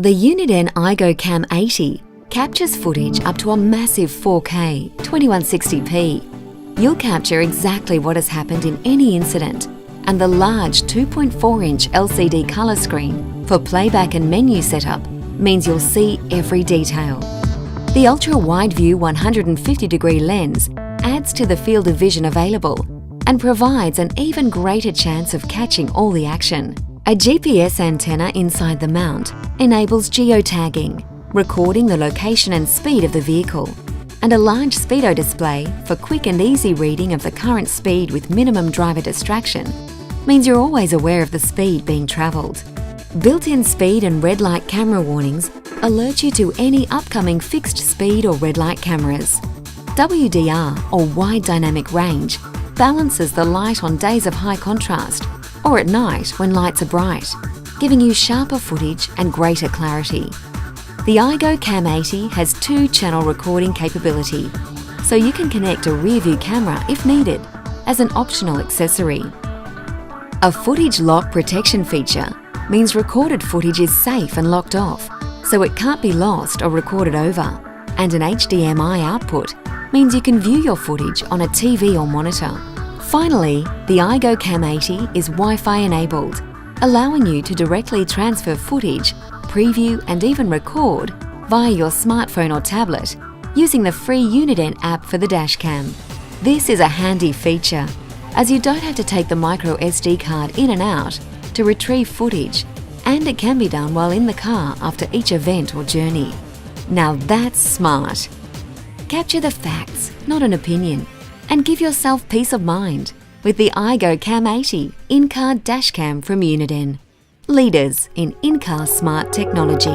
The Uniden iGO Cam 80 captures footage up to a massive 4K 2160p. You'll capture exactly what has happened in any incident, and the large 2.4-inch LCD colour screen for playback and menu setup means you'll see every detail. The ultra-wide view 150-degree lens adds to the field of vision available and provides an even greater chance of catching all the action. A GPS antenna inside the mount enables geotagging, recording the location and speed of the vehicle, and a large Speedo display for quick and easy reading of the current speed with minimum driver distraction means you're always aware of the speed being travelled. Built-in speed and red light camera warnings alert you to any upcoming fixed speed or red light cameras. WDR, or wide dynamic range, balances the light on days of high contrast or at night when lights are bright, giving you sharper footage and greater clarity. The iGO Cam 80 has 2-channel recording capability, so you can connect a rear-view camera if needed as an optional accessory. A footage lock protection feature means recorded footage is safe and locked off, so it can't be lost or recorded over, and an HDMI output means you can view your footage on a TV or monitor. Finally, the iGO Cam 80 is Wi-Fi enabled, allowing you to directly transfer footage, preview and even record via your smartphone or tablet using the free Uniden app for the dashcam. This is a handy feature, as you don't have to take the micro SD card in and out to retrieve footage, and it can be done while in the car after each event or journey. Now that's smart. Capture the facts, not an opinion, and give yourself peace of mind with the iGO Cam 80 in-car dashcam from Uniden, leaders in in-car smart technology.